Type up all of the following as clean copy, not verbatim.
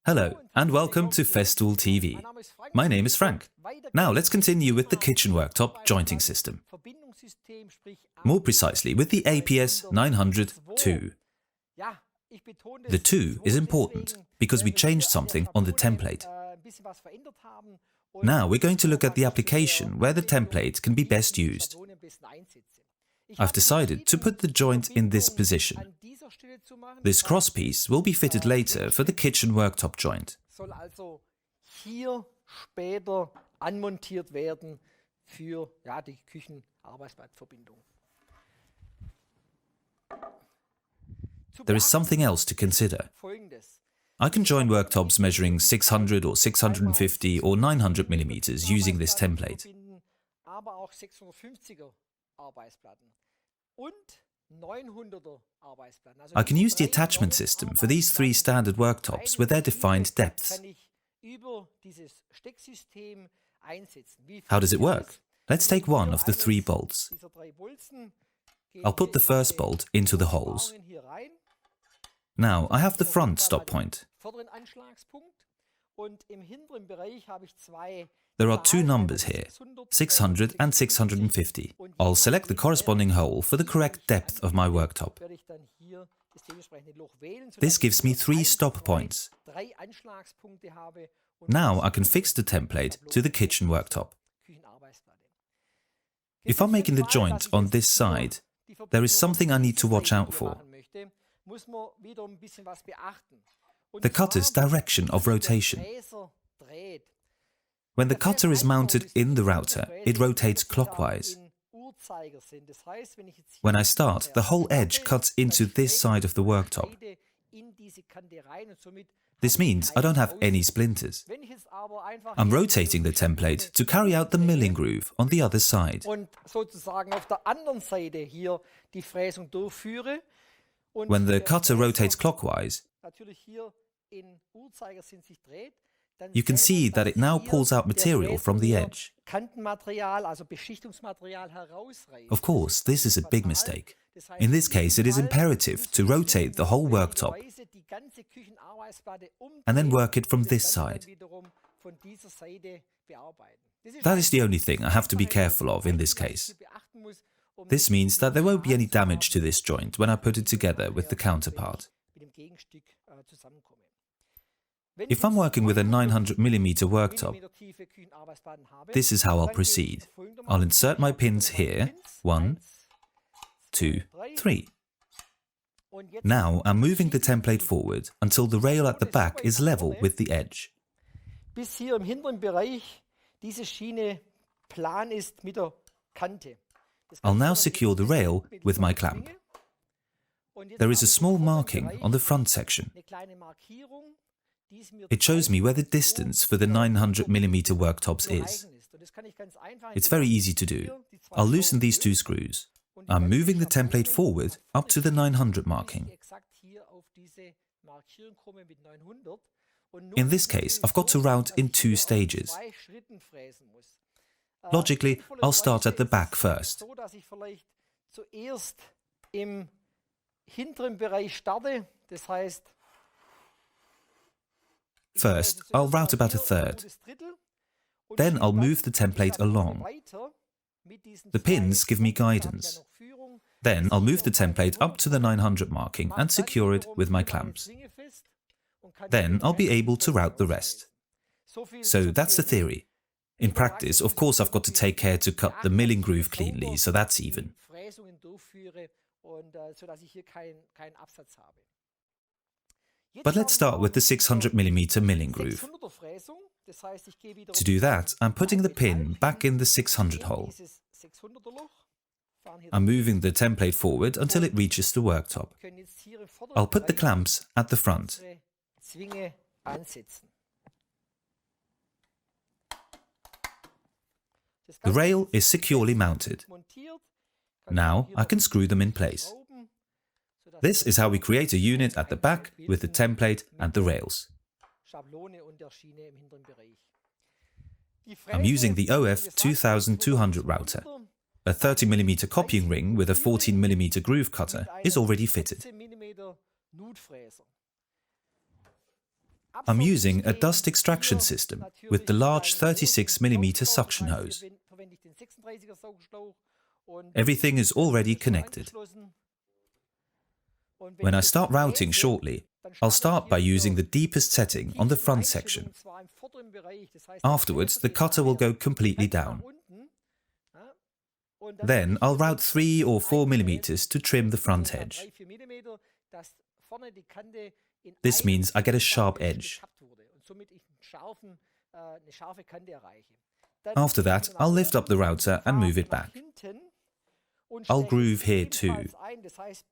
Hello and welcome to FESTOOL TV. My name is Frank. Now let's continue with the kitchen worktop jointing system. More precisely with the APS900-2. The 2 is important because we changed something on the template. Now we're going to look at the application where the template can be best used. I've decided to put the joint in this position. This crosspiece will be fitted later for the kitchen worktop joint. Soll also hier später anmontiert werden für die Küchenarbeitsblattverbindung. There is something else to consider. I can join worktops measuring 600 or 650 or 900 millimeters using this template. Aber auch 650er Arbeitsplatten und 900er Arbeitsplatten. I can use the attachment system for these 3 standard worktops with their defined depths. How does it work? Let's take one of the 3 bolts. I'll put the first bolt into the holes. Now I have the front stop point. There are 2 numbers here, 600 and 650. I'll select the corresponding hole for the correct depth of my worktop. This gives me 3 stop points. Now I can fix the template to the kitchen worktop. If I'm making the joint on this side, there is something I need to watch out for. The cutter's direction of rotation. When the cutter is mounted in the router, it rotates clockwise. When I start, the whole edge cuts into this side of the worktop. This means I don't have any splinters. I'm rotating the template to carry out the milling groove on the other side. When the cutter rotates clockwise, you can see that it now pulls out material from the edge. Of course, this is a big mistake. In this case, it is imperative to rotate the whole worktop and then work it from this side. That is the only thing I have to be careful of in this case. This means that there won't be any damage to this joint when I put it together with the counterpart. If I'm working with a 900 mm worktop, this is how I'll proceed. I'll insert my pins here, 1, 2, 3. Now I'm moving the template forward until the rail at the back is level with the edge. Bis hier im hinteren Bereich diese Schiene plan ist mit der Kante. I'll now secure the rail with my clamp. There is a small marking on the front section. It shows me where the distance for the 900 mm worktops is. It's very easy to do. I'll loosen these 2 screws. I'm moving the template forward up to the 900 marking. In this case, I've got to route in 2 stages. Logically, I'll start at the back first. First, I'll route about a third. Then I'll move the template along. The pins give me guidance. Then I'll move the template up to the 900 marking and secure it with my clamps. Then I'll be able to route the rest. So that's the theory. In practice, of course, I've got to take care to cut the milling groove cleanly, so that's even. But let's start with the 600 mm milling groove. To do that, I'm putting the pin back in the 600 hole. I'm moving the template forward until it reaches the worktop. I'll put the clamps at the front. The rail is securely mounted. Now I can screw them in place. This is how we create a unit at the back with the template and the rails. I'm using the OF2200 router. A 30 mm copying ring with a 14 mm groove cutter is already fitted. I'm using a dust extraction system with the large 36mm suction hose. Everything is already connected. When I start routing shortly, I'll start by using the deepest setting on the front section. Afterwards, the cutter will go completely down. Then I'll route 3 or 4mm to trim the front edge. This means I get a sharp edge. After that, I'll lift up the router and move it back. I'll groove here too.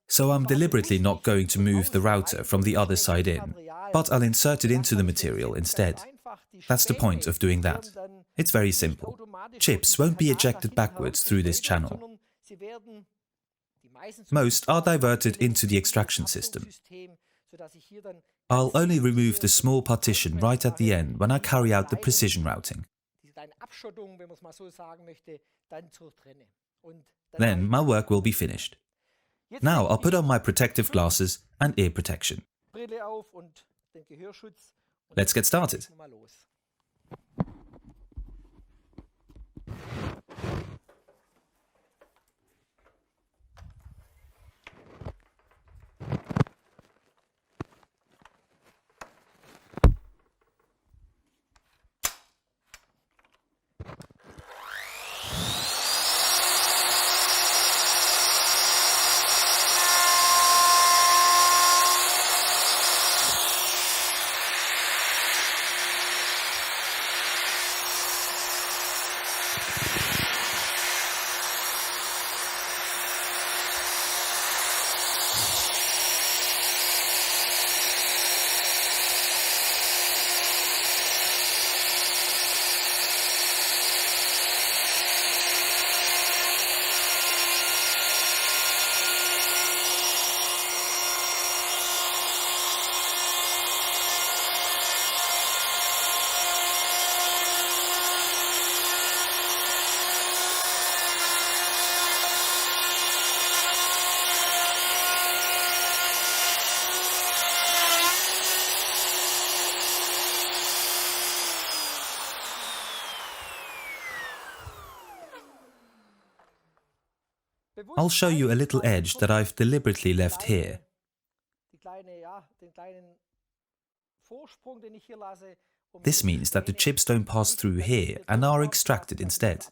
So I'm deliberately not going to move the router from the other side in, but I'll insert it into the material instead. That's the point of doing that. It's very simple. Chips won't be ejected backwards through this channel. Most are diverted into the extraction system. I'll only remove the small partition right at the end when I carry out the precision routing. Then my work will be finished. Now I'll put on my protective glasses and ear protection. Let's get started. I'll show you a little edge that I've deliberately left here. This means that the chips don't pass through here and are extracted instead.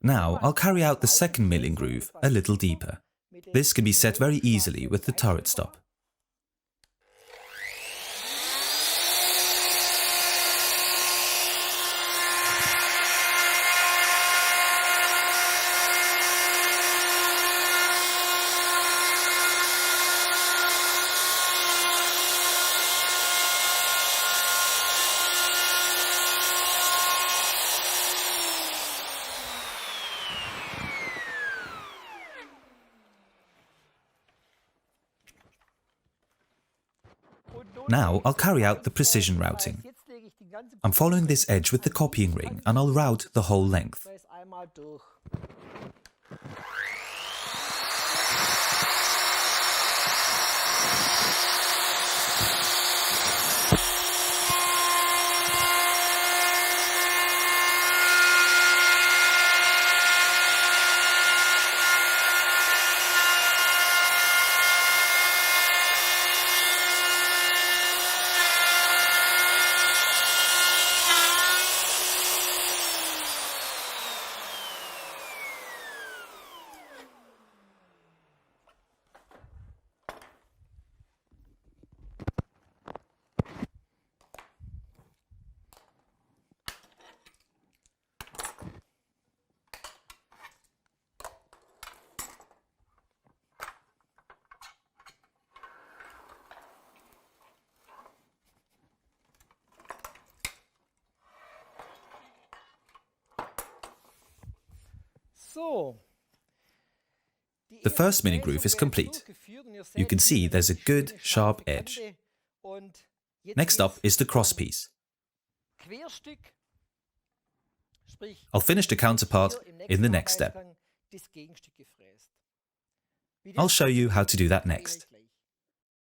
Now I'll carry out the second milling groove a little deeper. This can be set very easily with the turret stop. Now I'll carry out the precision routing. I'm following this edge with the copying ring and I'll route the whole length. The first mini groove is complete. You can see there's a good, sharp edge. Next up is the cross piece. I'll finish the counterpart in the next step. I'll show you how to do that next.